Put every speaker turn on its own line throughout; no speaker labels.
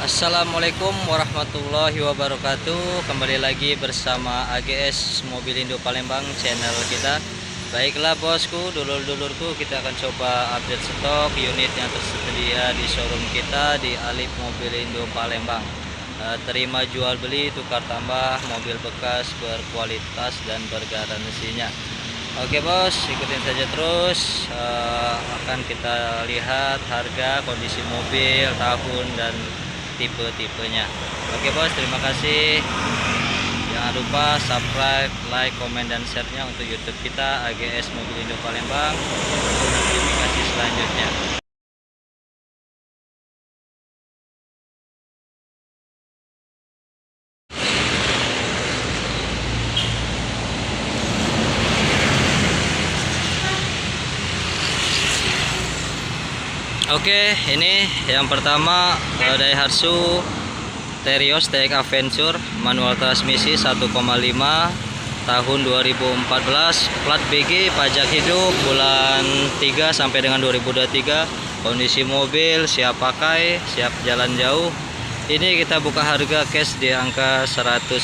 Assalamualaikum warahmatullahi wabarakatuh. Kembali lagi bersama AGS Mobilindo Palembang, channel kita. Baiklah bosku, dulur-dulurku, kita akan coba update stok unit yang tersedia di showroom kita di Alif Mobilindo Palembang. Terima jual beli, tukar tambah mobil bekas berkualitas dan bergaransinya. Oke bos, ikutin saja terus. Akan kita lihat harga, kondisi mobil, tahun, dan tipe-tipenya. Oke bos, terima kasih. Jangan lupa subscribe, like, komen, dan share-nya untuk YouTube kita AGS Mobilindo Palembang untuk notifikasi selanjutnya. Oke, ini yang pertama Daihatsu Terios TX Adventure manual transmisi 1,5 tahun 2014, plat BG, pajak hidup, bulan 3 sampai dengan 2023. Kondisi mobil siap pakai, siap jalan jauh. Ini kita buka harga cash di angka 150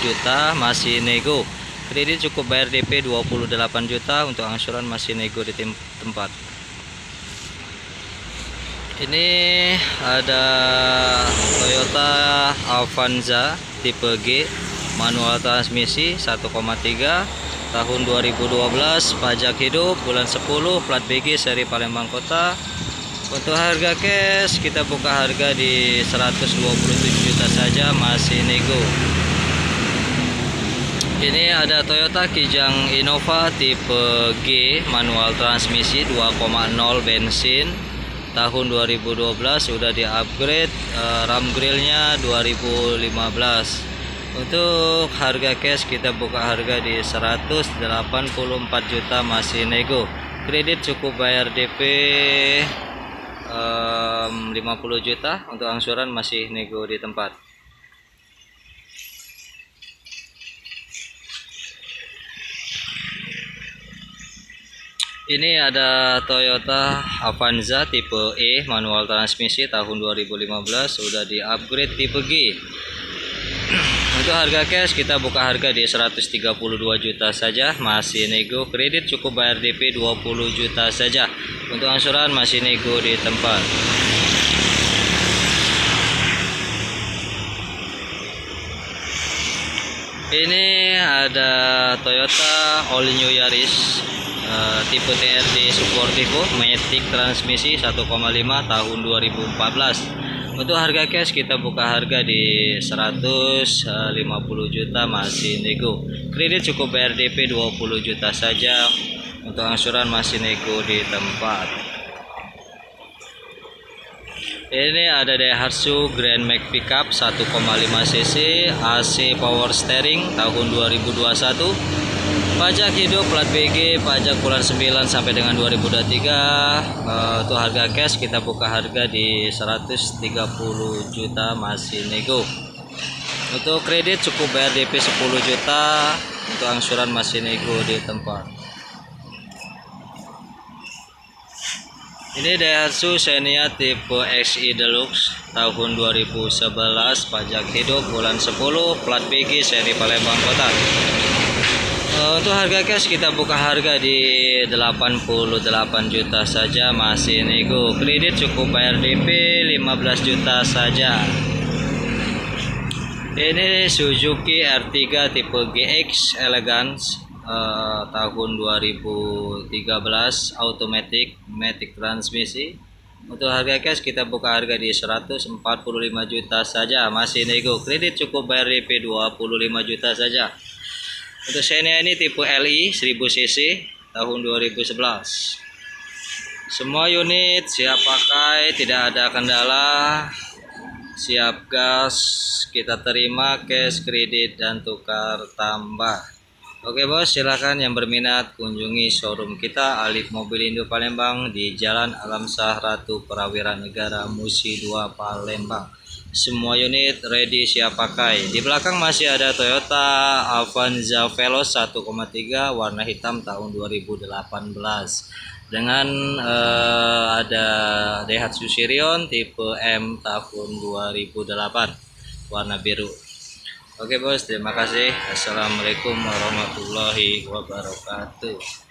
juta, masih nego. Kredit cukup bayar DP 28 juta, untuk angsuran masih nego di tempat. Ini ada Toyota Avanza tipe G manual transmisi 1,3 tahun 2012, pajak hidup, bulan 10, plat BG seri Palembang Kota. Untuk harga cash kita buka harga di 127 juta saja, masih nego. Ini ada Toyota Kijang Innova tipe G manual transmisi 2,0 bensin tahun 2012, sudah di upgrade, ram grillnya 2015. Untuk harga cash kita buka harga di 184 juta, masih nego. Kredit cukup bayar DP 50 juta, untuk angsuran masih nego di tempat. Ini ada Toyota Avanza tipe E manual transmisi tahun 2015, sudah di upgrade tipe G. Untuk harga cash kita buka harga di 132 juta saja, masih nego. Kredit cukup bayar DP 20 juta saja, untuk angsuran masih nego di tempat. Ini ada Toyota All New Yaris tipe TRD Sportivo Matic transmisi 1,5 tahun 2014. Untuk harga cash kita buka harga di 150 juta, masih nego. Kredit cukup bayar DP 20 juta saja, untuk angsuran masih nego di tempat. Ini ada Daihatsu Grand Max Pickup 1,5 cc AC power steering tahun 2021, pajak hidup, plat BG, pajak bulan 9 sampai dengan 2023. Untuk harga cash kita buka harga di 130 juta, masih nego. Untuk kredit cukup bayar DP 10 juta, untuk angsuran masih nego di tempat. Ini Daihatsu Xenia tipe XI Deluxe tahun 2011, pajak hidup, bulan 10, plat BG seri Palembang Kota. Untuk harga cash kita buka harga di 88 juta saja, masih nego. Kredit cukup bayar DP 15 juta saja. Ini Suzuki R3 tipe GX Elegance tahun 2013, automatic matic transmisi. Untuk harga cash kita buka harga di 145 juta saja, masih nego. Kredit cukup bayar DP 25 juta saja. Untuk Xenia ini tipe LI 1000 cc tahun 2011. Semua unit siap pakai, tidak ada kendala, siap gas, kita terima cash, kredit, dan tukar tambah. Oke bos, silakan yang berminat kunjungi showroom kita Alif Mobilindo Palembang di Jalan Alamsah Ratu Prawira Negara Musi 2 Palembang. Semua unit ready siap pakai. Di belakang masih ada Toyota Avanza Veloz 1,3 warna hitam tahun 2018. dengan ada Daihatsu Sirion tipe M tahun 2008 warna biru. Oke bos, terima kasih. Assalamualaikum warahmatullahi wabarakatuh.